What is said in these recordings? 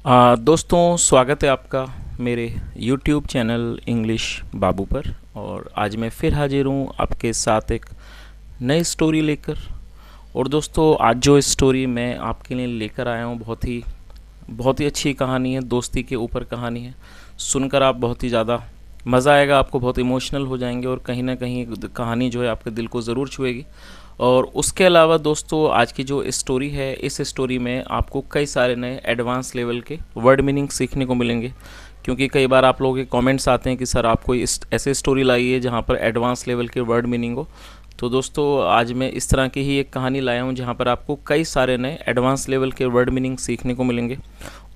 दोस्तों स्वागत है आपका मेरे YouTube चैनल इंग्लिश बाबू पर। और आज मैं फिर हाजिर हूँ आपके साथ एक नई स्टोरी लेकर। और दोस्तों आज जो स्टोरी मैं आपके लिए लेकर आया हूँ बहुत ही अच्छी कहानी है, दोस्ती के ऊपर कहानी है। सुनकर आप बहुत ही ज़्यादा मज़ा आएगा, आपको बहुत इमोशनल हो जाएंगे और कहीं ना कहीं कहानी जो है आपके दिल को ज़रूर छुएगी। और उसके अलावा दोस्तों आज की जो स्टोरी है, इस स्टोरी में आपको कई सारे नए एडवांस लेवल के वर्ड मीनिंग सीखने को मिलेंगे। क्योंकि कई बार आप लोगों के कमेंट्स आते हैं कि सर आप कोई ऐसे स्टोरी लाइए जहाँ पर एडवांस लेवल के वर्ड मीनिंग हो। तो दोस्तों आज मैं इस तरह की ही एक कहानी लाया हूँ जहाँ पर आपको कई सारे नए एडवांस लेवल के वर्ड मीनिंग सीखने को मिलेंगे,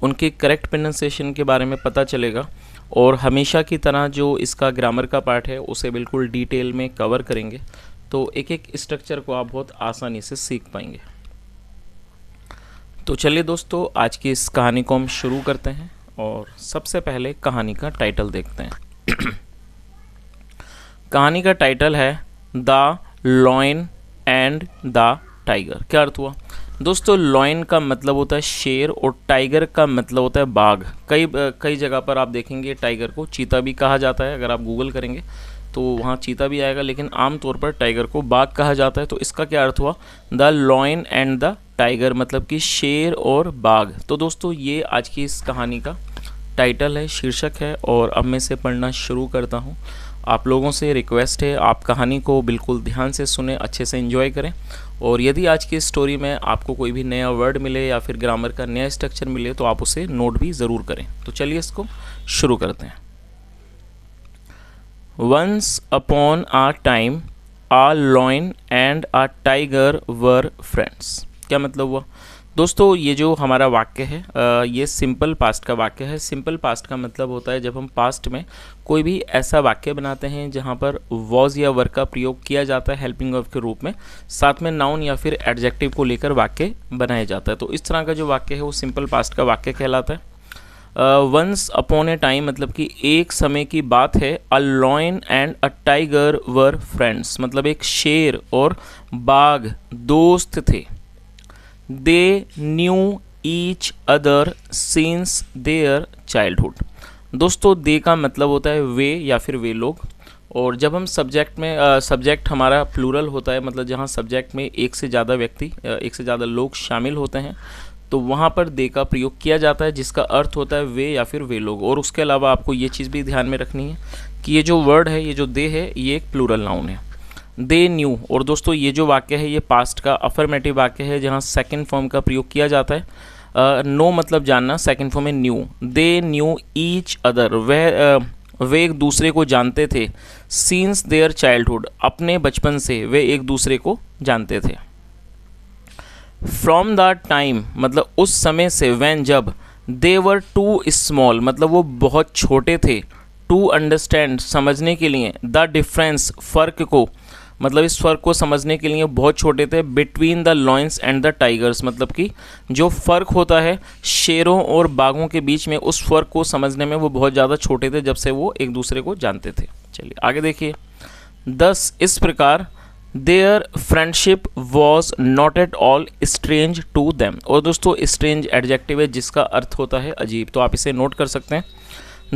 उनके करेक्ट प्रोनाउंसिएशन के बारे में पता चलेगा। और हमेशा की तरह जो इसका ग्रामर का पार्ट है उसे बिल्कुल डिटेल में कवर करेंगे, तो एक एक स्ट्रक्चर को आप बहुत आसानी से सीख पाएंगे। तो चलिए दोस्तों आज की इस कहानी को हम शुरू करते हैं और सबसे पहले कहानी का टाइटल देखते हैं। कहानी का टाइटल है the lion and the tiger. क्या अर्थ हुआ दोस्तों? लॉयन का मतलब होता है शेर और टाइगर का मतलब होता है बाघ। कई जगह पर आप देखेंगे टाइगर को चीता भी कहा जाता है, अगर आप गूगल करेंगे तो वहाँ चीता भी आएगा, लेकिन आमतौर पर टाइगर को बाघ कहा जाता है। तो इसका क्या अर्थ हुआ? The lion and the tiger, मतलब कि शेर और बाघ। तो दोस्तों ये आज की इस कहानी का टाइटल है, शीर्षक है। और अब मैं इसे पढ़ना शुरू करता हूँ। आप लोगों से रिक्वेस्ट है आप कहानी को बिल्कुल ध्यान से सुने, अच्छे से एंजॉय करें। और यदि आज की स्टोरी में आपको कोई भी नया वर्ड मिले या फिर ग्रामर का नया स्ट्रक्चर मिले तो आप उसे नोट भी ज़रूर करें। तो चलिए इसको शुरू करते हैं। Once upon a time, a lion and a tiger were friends। क्या मतलब हुआ दोस्तों? ये जो हमारा वाक्य है ये सिंपल पास्ट का वाक्य है। सिंपल पास्ट का मतलब होता है जब हम पास्ट में कोई भी ऐसा वाक्य बनाते हैं जहाँ पर वॉज या वर का प्रयोग किया जाता है हेल्पिंग वर्ब के रूप में, साथ में नाउन या फिर एडजेक्टिव को लेकर वाक्य बनाया जाता है। तो इस तरह का जो वाक्य है वो सिंपल पास्ट का वाक्य कहलाता है। वंस अपॉन ए टाइम मतलब कि एक समय की बात है। A lion and a tiger were friends, मतलब एक शेर और बाघ दोस्त थे। दे knew each other since their childhood. दोस्तों दे का मतलब होता है वे या फिर वे लोग। और जब हम सब्जेक्ट में सब्जेक्ट हमारा प्लूरल होता है, मतलब जहाँ सब्जेक्ट में एक से ज़्यादा व्यक्ति एक से ज़्यादा लोग शामिल होते हैं, तो वहाँ पर दे का प्रयोग किया जाता है जिसका अर्थ होता है वे या फिर वे लोग। और उसके अलावा आपको ये चीज़ भी ध्यान में रखनी है कि ये जो वर्ड है, ये जो दे है, ये एक प्लूरल नाउन है। They knew. और दोस्तों ये जो वाक्य है ये पास्ट का अफर्मेटिव वाक्य है जहाँ सेकंड फॉर्म का प्रयोग किया जाता है। नो मतलब जानना, सेकंड फॉर्म है knew. They knew each other, वे एक दूसरे को जानते थे। सिंस देयर चाइल्डहुड, अपने बचपन से वे एक दूसरे को जानते थे। फ्रॉम द टाइम मतलब उस समय से, व्हेन जब, दे वर टू स्मॉल मतलब वो बहुत छोटे थे, टू अंडरस्टैंड समझने के लिए, द डिफरेंस फ़र्क को, मतलब इस फ़र्क को समझने के लिए बहुत छोटे थे, between the lions and the tigers, मतलब कि जो फ़र्क होता है शेरों और बाघों के बीच में, उस फ़र्क को समझने में वो बहुत ज़्यादा छोटे थे जब से वो एक दूसरे को जानते थे। चलिए आगे देखिए। दस इस प्रकार, there friendship was not at all strange to them. और दोस्तों स्ट्रेंज एडजेक्टिव है जिसका अर्थ होता है अजीब, तो आप इसे नोट कर सकते हैं।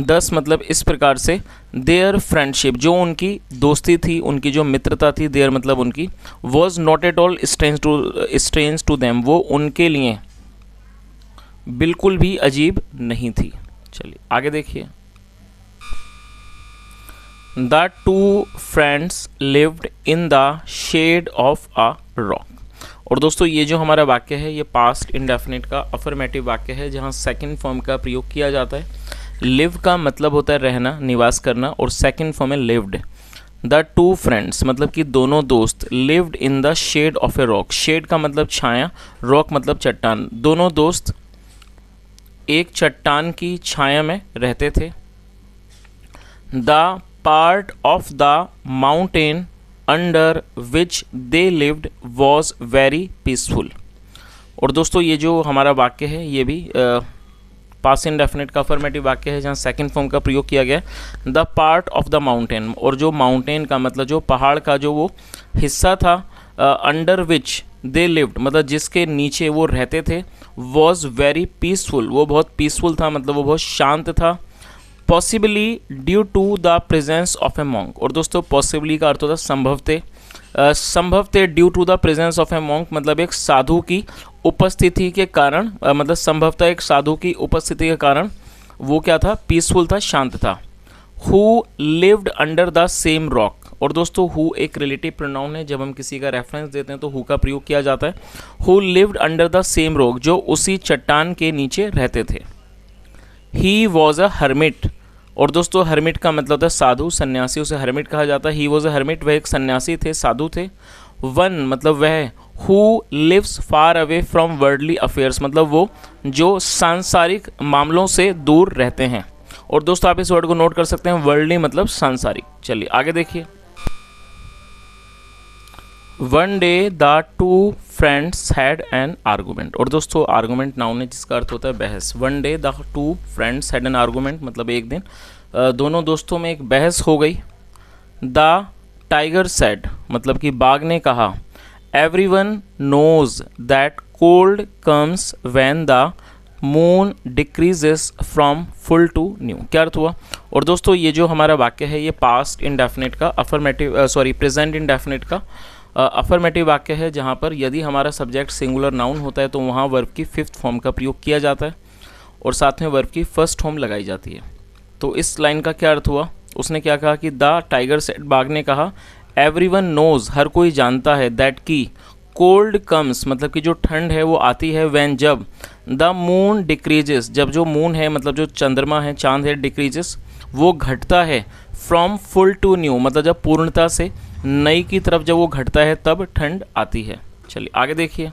10 मतलब इस प्रकार से, देयर फ्रेंडशिप जो उनकी दोस्ती थी, उनकी जो मित्रता थी, देयर मतलब उनकी, was not at all strange to them वो उनके लिए बिल्कुल भी अजीब नहीं थी। चलिए आगे देखिए। The two friends lived in the shade of a rock. और दोस्तों ये जो हमारा वाक्य है ये पास्ट इंडेफिनिट का अफर्मेटिव वाक्य है जहाँ सेकंड फॉर्म का प्रयोग किया जाता है। लिव का मतलब होता है रहना, निवास करना, और सेकंड फॉर्म है लिव्ड। द टू फ्रेंड्स मतलब कि दोनों दोस्त, lived in the shade of a rock, shade का मतलब छाया, रॉक मतलब चट्टान। दोनों दोस्त एक चट्टान की छाया में रहते थे। The part of the mountain under which they lived was very peaceful. और दोस्तों ये जो हमारा वाक्य है ये भी पास्ट इंडेफिनिट का अफर्मेटिव वाक्य है जहाँ सेकंड फॉर्म का प्रयोग किया गया है। The part of the mountain, और जो माउंटेन का मतलब जो पहाड़ का जो वो हिस्सा था, अंडर विच दे लिव्ड मतलब जिसके नीचे वो रहते थे, वॉज वेरी पीसफुल, वो बहुत पीसफुल था, मतलब वो बहुत शांत था। Possibly due to the presence of a monk, और दोस्तों पॉसिबली का अर्थ होता है संभवते, संभवते due to the presence of a monk मतलब एक साधु की उपस्थिति के कारण, मतलब संभवतः एक साधु की उपस्थिति के कारण वो क्या था, पीसफुल था, शांत था। Who lived under the same rock, और दोस्तों हु एक रिलेटिव प्रोनाउन है, जब हम किसी का रेफरेंस देते हैं तो हु का प्रयोग किया जाता है। Who lived under the same rock, जो उसी चट्टान के नीचे रहते थे। ही वॉज अ हर्मिट, और दोस्तों हर्मिट का मतलब होता है साधु, सन्यासी, उसे हर्मिट कहा जाता है। ही वॉज अ हर्मिट, वह एक सन्यासी थे, साधु थे। वन मतलब वह, who lives far away from worldly affairs मतलब वो जो सांसारिक मामलों से दूर रहते हैं। और दोस्तों आप इस वर्ड को नोट कर सकते हैं, वर्ल्डली मतलब सांसारिक। चलिए आगे देखिए। One day the two friends had an argument, और दोस्तों आर्गूमेंट नाउन है जिसका अर्थ होता है बहस। One day the two friends had an argument मतलब एक दिन दोनों दोस्तों में एक बहस हो गई। द टाइगर सेड मतलब कि बाघ ने कहा, everyone knows that cold comes when the moon decreases from full to new. क्या अर्थ हुआ? और दोस्तों ये जो हमारा वाक्य है ये पास्ट इंडेफिनिट का अफर्मेटिव प्रेजेंट इंडेफिनिट का अफर्मेटिव वाक्य है, जहाँ पर यदि हमारा सब्जेक्ट सिंगुलर नाउन होता है तो वहाँ वर्ब की फिफ्थ फॉर्म का प्रयोग किया जाता है और साथ में वर्ब की फर्स्ट फॉर्म लगाई जाती है। तो इस लाइन का क्या अर्थ हुआ? उसने क्या कहा कि द टाइगर सेड, बाघ ने कहा, एवरीवन नोज हर कोई जानता है, दैट की कोल्ड कम्स मतलब कि जो ठंड है वो आती है, व्हेन जब, द मून डिक्रीजेस जब जो मून है मतलब जो चंद्रमा है, चांद है, डिक्रीजेस वो घटता है, फ्रॉम फुल टू न्यू मतलब जब पूर्णता से नई की तरफ जब वो घटता है तब ठंड आती है। चलिए आगे देखिए।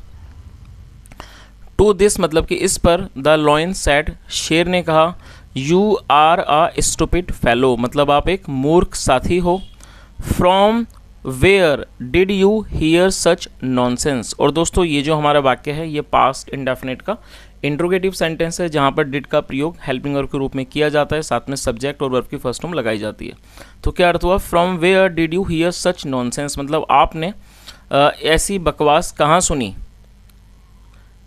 टू दिस मतलब कि इस पर, द लॉयन सेड शेर ने कहा, you are a stupid fellow मतलब आप एक मूर्ख साथी हो। From where did you hear such nonsense, और दोस्तों ये जो हमारा वाक्य है ये पास्ट इंडेफिनिट का इंट्रोगेटिव सेंटेंस है, जहाँ पर डिड का प्रयोग हेल्पिंग वर्ब के रूप में किया जाता है, साथ में सब्जेक्ट और वर्ब की फर्स्ट फॉर्म लगाई जाती है। तो क्या अर्थ हुआ? From where did you hear such nonsense मतलब आपने ऐसी बकवास कहाँ सुनी।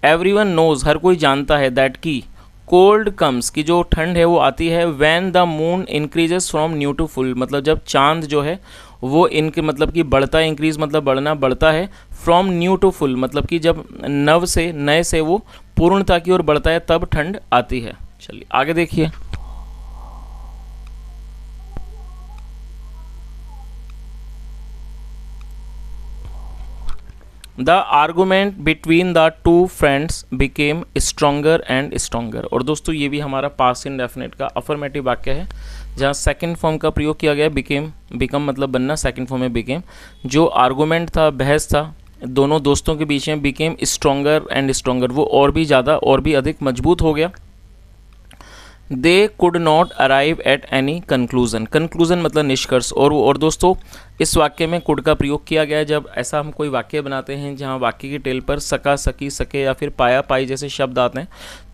एवरीवन नोज हर कोई जानता है, दैट की कोल्ड कम्स की जो ठंड है वो आती है, when the moon increases from new to full मतलब जब चांद जो है वो इनके मतलब कि बढ़ता है, इंक्रीज मतलब बढ़ना, बढ़ता है, फ्रॉम न्यू टू फुल मतलब कि जब नव से नए से वो पूर्णता की ओर बढ़ता है तब ठंड आती है। चलिए आगे देखिए। The argument between the two friends became stronger and stronger, और दोस्तों ये भी हमारा पास्ट इंडेफिनिट का अफर्मेटिव वाक्य है, जहाँ सेकंड फॉर्म का प्रयोग किया गया। बिकम मतलब बनना, सेकंड फॉर्म में बिकेम। जो आर्गूमेंट था, बहस था दोनों दोस्तों के बीच में, बिकेम स्ट्रोंगर एंड स्ट्रोंगर वो और भी ज़्यादा और भी अधिक मजबूत हो गया। दे could not arrive at any conclusion, conclusion मतलब निष्कर्ष। और दोस्तों इस वाक्य में कुड का प्रयोग किया गया है। जब ऐसा हम कोई वाक्य बनाते हैं जहाँ वाक्य की टेल पर सका, सकी, सके या फिर पाया, पाई जैसे शब्द आते हैं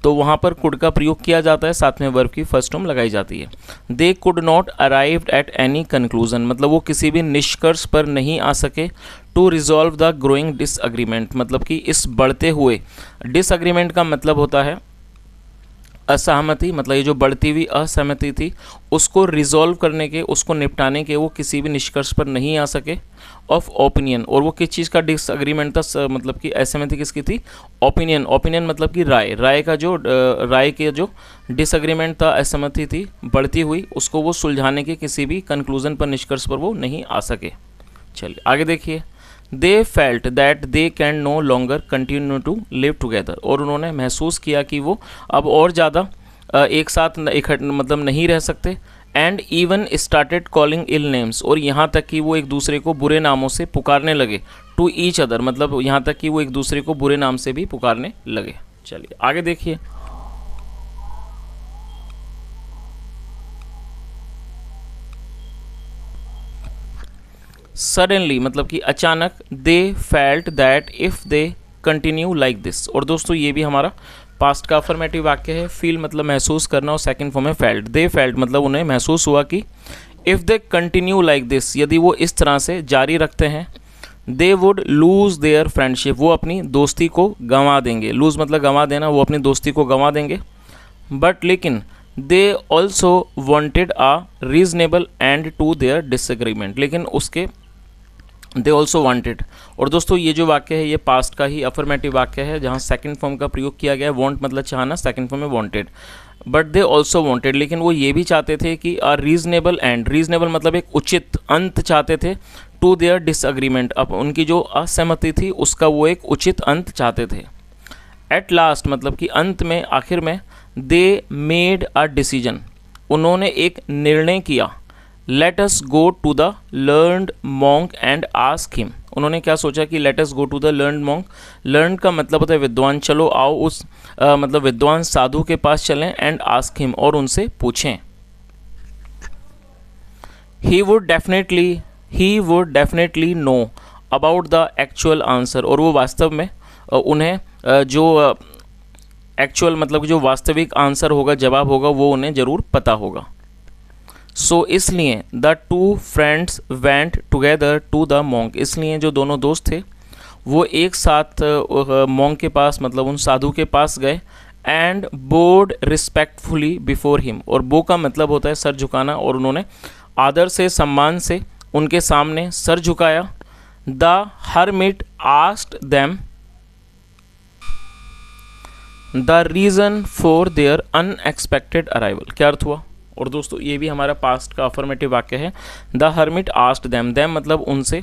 तो वहाँ पर कुड का प्रयोग किया जाता है, साथ में वर्ब की फर्स्ट फॉर्म लगाई जाती है। They could not arrive at any conclusion मतलब वो किसी भी निष्कर्ष पर नहीं आ सके। To resolve the growing disagreement मतलब कि इस बढ़ते हुए, डिसएग्रीमेंट का मतलब होता है असहमति, मतलब ये जो बढ़ती हुई असहमति थी उसको रिजॉल्व करने के, उसको निपटाने के वो किसी भी निष्कर्ष पर नहीं आ सके। ऑफ ओपिनियन, और वो किस चीज़ का डिसएग्रीमेंट था मतलब कि असहमति किसकी थी? ओपिनियन, ओपिनियन मतलब कि राय, राय का जो राय के जो डिसएग्रीमेंट था, असहमति थी बढ़ती हुई, उसको वो सुलझाने के किसी भी कंक्लूजन पर, निष्कर्ष पर वो नहीं आ सके। चलिए आगे देखिए। They felt that they can no longer continue to live together, और उन्होंने महसूस किया कि वो अब और ज़्यादा एक साथ मतलब नहीं रह सकते। And even started calling ill names, और यहाँ तक कि वो एक दूसरे को बुरे नामों से पुकारने लगे। टू ईच अदर मतलब यहाँ तक कि वो एक दूसरे को बुरे नाम से भी पुकारने लगे। चलिए आगे देखिए। सडनली मतलब कि अचानक, दे felt that if they continue like this, और दोस्तों ये भी हमारा पास्ट का अफर्मेटिव वाक्य है। फील मतलब महसूस करना और सेकंड फॉर्म में फेल्ट। दे फेल्ट मतलब उन्हें महसूस हुआ कि if they continue like this यदि वो इस तरह से जारी रखते हैं, they would lose their friendship, वो अपनी दोस्ती को गंवा देंगे, लूज़ मतलब गंवा देना, वो अपनी दोस्ती को गंवा देंगे। बट लेकिन they also wanted a reasonable end to their disagreement, लेकिन उसके दे ऑल्सो वांटेड। और दोस्तों ये जो वाक्य है ये पास्ट का ही अफर्मेटिव वाक्य है जहाँ सेकंड फॉर्म का प्रयोग किया गया है। वॉन्ट मतलब चाहना, सेकंड फॉर्म में wanted. But they also wanted, लेकिन वो ये भी चाहते थे कि अ रीजनेबल एंड, रीजनेबल मतलब एक उचित अंत चाहते थे, टू देयर डिसएग्रीमेंट, अब उनकी जो असहमति थी उसका वो एक उचित अंत चाहते थे। एट लास्ट मतलब कि अंत में, आखिर में, दे मेड अ डिसीजन, उन्होंने एक निर्णय किया। Let us go to the learned monk and ask him, उन्होंने क्या सोचा कि let us go to the learned monk, learn का मतलब होता है विद्वान, चलो आओ उस मतलब विद्वान साधु के पास चलें, एंड आस्क हिम और उनसे पूछें। He would definitely know about the actual answer, और वो वास्तव में उन्हें जो एक्चुअल मतलब जो वास्तविक आंसर होगा, जवाब होगा, वो उन्हें ज़रूर पता होगा। सो इसलिए the two friends went together to the monk, इसलिए जो दोनों दोस्त थे वो एक साथ मॉन्क के पास मतलब उन साधु के पास गए। And bowed respectfully before him, और बो का मतलब होता है सर झुकाना, और उन्होंने आदर से सम्मान से उनके सामने सर झुकाया। The hermit asked them the reason for their unexpected arrival, क्या अर्थ हुआ? और दोस्तों ये भी हमारा पास्ट का अफर्मेटिव वाक्य है। The hermit asked them, them मतलब उनसे,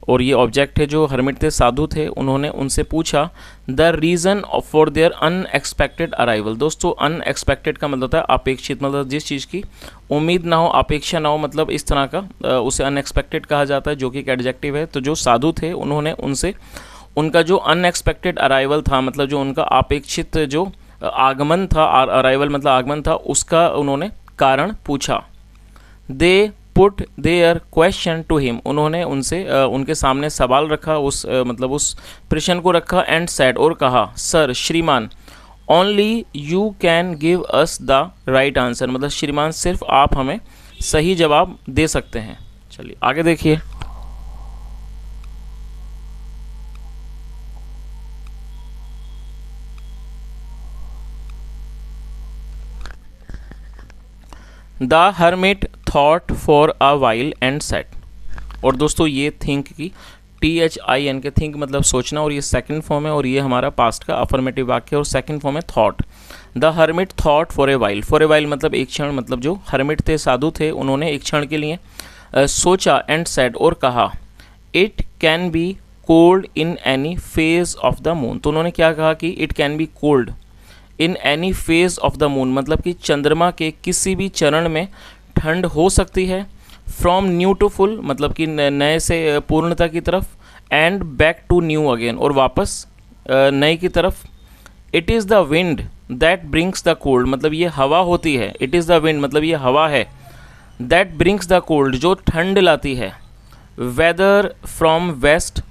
और ये ऑब्जेक्ट है, जो हर्मिट थे साधु थे, उन्होंने उनसे पूछा the reason for their unexpected arrival. दोस्तों अनएक्सपेक्टेड का मतलब होता है अपेक्षित, मतलब जिस चीज़ की उम्मीद ना हो, अपेक्षा ना हो, मतलब इस तरह का उसे अनएक्सपेक्टेड कहा जाता है, जो कि एक एडजेक्टिव है। तो जो साधु थे उन्होंने उनसे उनका जो अनएक्सपेक्टेड अराइवल था, मतलब जो उनका अपेक्षित जो आगमन था, अराइवल मतलब आगमन था, उसका उन्होंने कारण पूछा। They put their question to him, उन्होंने उनसे उनके सामने सवाल रखा, उस मतलब उस प्रश्न को रखा। एंड सेड, और कहा, सर श्रीमान, only you can give us the right answer, मतलब श्रीमान सिर्फ आप हमें सही जवाब दे सकते हैं। चलिए आगे देखिए। The hermit thought for a while and set, और दोस्तों ये थिंक की THIN के थिंक मतलब सोचना, और ये सेकंड फॉर्म है, और ये हमारा पास्ट का अफर्मेटिव वाक्य है, और सेकंड फॉर्म है thought. The hermit thought for a while मतलब एक क्षण, मतलब जो हर्मिट थे साधु थे उन्होंने एक क्षण के लिए सोचा। एंड सेड, और कहा, it can be cold in any phase of the moon, तो उन्होंने क्या कहा कि it can be cold in any phase of the moon, मतलब कि चंद्रमा के किसी भी चरण में ठंड हो सकती है। फ्रॉम न्यू टू फुल मतलब कि नए से पूर्णता की तरफ। And back to new again, और वापस नए की तरफ। It is the wind that brings the cold, मतलब ये हवा होती है। इट इज़ द विंड मतलब ये हवा है। दैट ब्रिंग्स द कोल्ड, जो ठंड लाती है। वेदर फ्रॉम वेस्ट,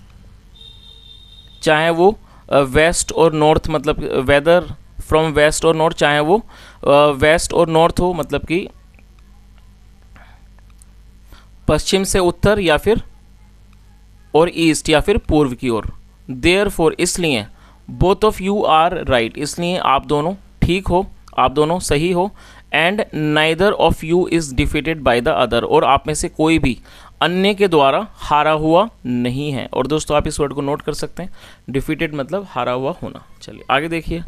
चाहे वो वेस्ट और नॉर्थ, मतलब वेदर फ्रॉम वेस्ट और नॉर्थ, चाहे वो वेस्ट और नॉर्थ हो, मतलब कि पश्चिम से उत्तर या फिर और ईस्ट या फिर पूर्व की ओर। देयरफॉर इसलिए, both of you are right, इसलिए आप दोनों ठीक हो, आप दोनों सही हो। And neither of you is defeated by the other, और आप में से कोई भी अन्य के द्वारा हारा हुआ नहीं है। और दोस्तों आप इस वर्ड को नोट कर सकते हैं, डिफीटेड मतलब हारा हुआ होना। चलिए आगे देखिए।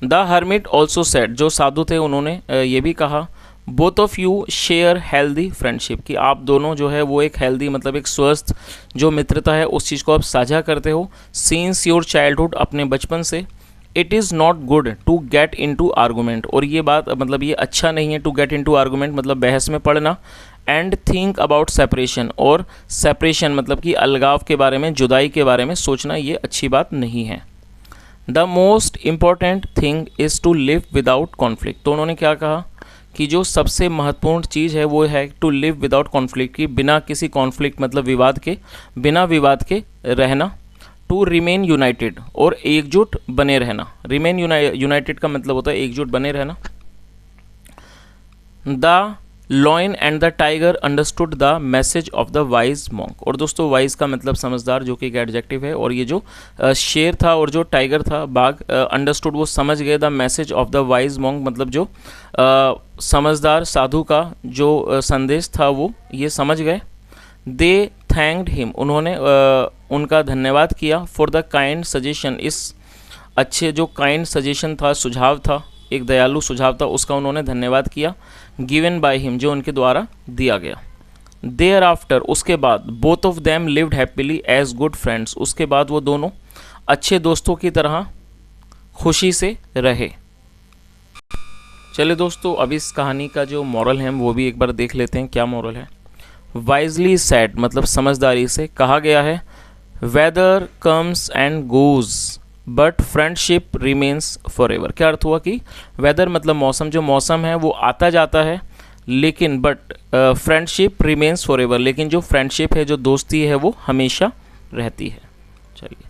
द हर्मिट ऑल्सो सेड, जो साधु थे उन्होंने ये भी कहा, both of you share healthy friendship, कि आप दोनों जो है वो एक हेल्दी मतलब एक स्वस्थ जो मित्रता है उस चीज़ को आप साझा करते हो। सिंस योर चाइल्डहुड, अपने बचपन से। It is not good to get into argument, और ये बात मतलब ये अच्छा नहीं है टू गेट इनटू आर्गूमेंट मतलब बहस में पड़ना। एंड थिंक अबाउट सेपरेशन, और सेपरेशन मतलब कि अलगाव के बारे में, जुदाई के बारे में सोचना, ये अच्छी बात नहीं है। The most important thing is to live without conflict, तो उन्होंने क्या कहा कि जो सबसे महत्वपूर्ण चीज़ है वो है टू लिव विदाउट कॉन्फ्लिक्ट, की बिना किसी कॉन्फ्लिक्ट मतलब विवाद के, बिना विवाद के रहना। टू रिमेन यूनाइटेड, और एकजुट बने रहना। रिमेन यूनाइटेड का मतलब होता है एकजुट बने रहना। The lion and the tiger understood the message of the wise monk. और दोस्तों वाइज का मतलब समझदार, जो कि एक एडजेक्टिव है। और ये जो शेर था और जो टाइगर था, बाघ, अंडरस्टूड वो समझ गए the message of the wise monk, मतलब जो समझदार साधु का जो संदेश था वो ये समझ गए। दे थैंक्ड हिम, उन्होंने उनका धन्यवाद किया। फॉर द काइंड सजेशन, इस अच्छे जो काइंड सजेशन था, सुझाव था, एक दयालु सुझाव था, उसका उन्होंने धन्यवाद किया। गिवन बाय हिम, जो उनके द्वारा दिया गया। देयर आफ्टर, उसके बाद, both of them lived happily as good friends, उसके बाद वो दोनों अच्छे दोस्तों की तरह खुशी से रहे। चलिए दोस्तों, अब इस कहानी का जो मॉरल है वो भी एक बार देख लेते हैं, क्या मॉरल है। वाइजली सेड, मतलब समझदारी से कहा गया है। Weather comes and goes but friendship remains for ever. क्या अर्थ हुआ कि वेदर मतलब मौसम, जो मौसम है वो आता जाता है, लेकिन but friendship remains for ever, लेकिन जो फ्रेंडशिप है, जो दोस्ती है, वो हमेशा रहती है। चलिए,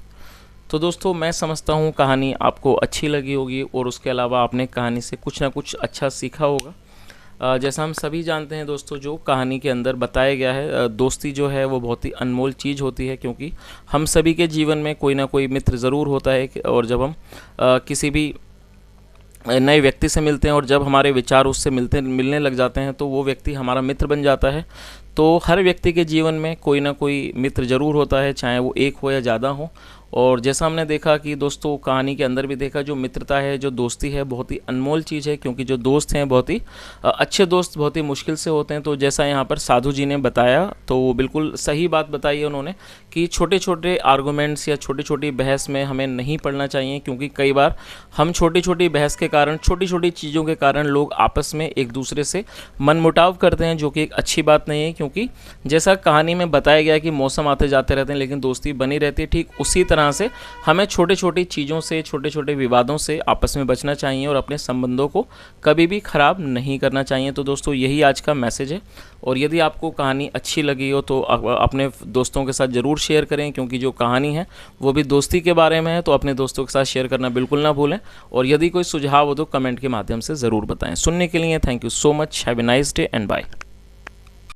तो दोस्तों मैं समझता हूँ कहानी आपको अच्छी लगी होगी और उसके अलावा आपने कहानी से कुछ ना कुछ अच्छा सीखा होगा। जैसा हम सभी जानते हैं दोस्तों, जो कहानी के अंदर बताया गया है, दोस्ती जो है वो बहुत ही अनमोल चीज़ होती है, क्योंकि हम सभी के जीवन में कोई ना कोई मित्र ज़रूर होता है। और जब हम किसी भी नए व्यक्ति से मिलते हैं और जब हमारे विचार उससे मिलने लग जाते हैं, तो वो व्यक्ति हमारा मित्र बन जाता है। तो हर व्यक्ति के जीवन में कोई ना कोई मित्र ज़रूर होता है, चाहे वो एक हो या ज़्यादा हो। और जैसा हमने देखा कि दोस्तों कहानी के अंदर भी देखा, जो मित्रता है, जो दोस्ती है, बहुत ही अनमोल चीज़ है, क्योंकि जो दोस्त हैं बहुत ही अच्छे दोस्त बहुत ही मुश्किल से होते हैं। तो जैसा यहाँ पर साधु जी ने बताया, तो वो बिल्कुल सही बात बताई है उन्होंने, कि छोटे छोटे आर्गूमेंट्स या छोटी छोटी बहस में हमें नहीं पड़ना चाहिए, क्योंकि कई बार हम छोटी छोटी बहस के कारण, छोटी छोटी चीज़ों के कारण लोग आपस में एक दूसरे से मनमुटाव करते हैं, जो कि एक अच्छी बात नहीं है। क्योंकि जैसा कहानी में बताया गया कि मौसम आते जाते रहते हैं, लेकिन दोस्ती बनी रहती है। ठीक उसी तरह से हमें छोटी छोटी चीज़ों से, छोटे छोटे विवादों से आपस में बचना चाहिए और अपने संबंधों को कभी भी ख़राब नहीं करना चाहिए। तो दोस्तों यही आज का मैसेज है। और यदि आपको कहानी अच्छी लगी हो तो अपने दोस्तों के साथ ज़रूर शेयर करें, क्योंकि जो कहानी है वो भी दोस्ती के बारे में है। तो अपने दोस्तों के साथ शेयर करना बिल्कुल ना भूलें। और यदि कोई सुझाव हो तो कमेंट के माध्यम से ज़रूर बताएं। सुनने के लिए thank you so much. Have a nice day and bye.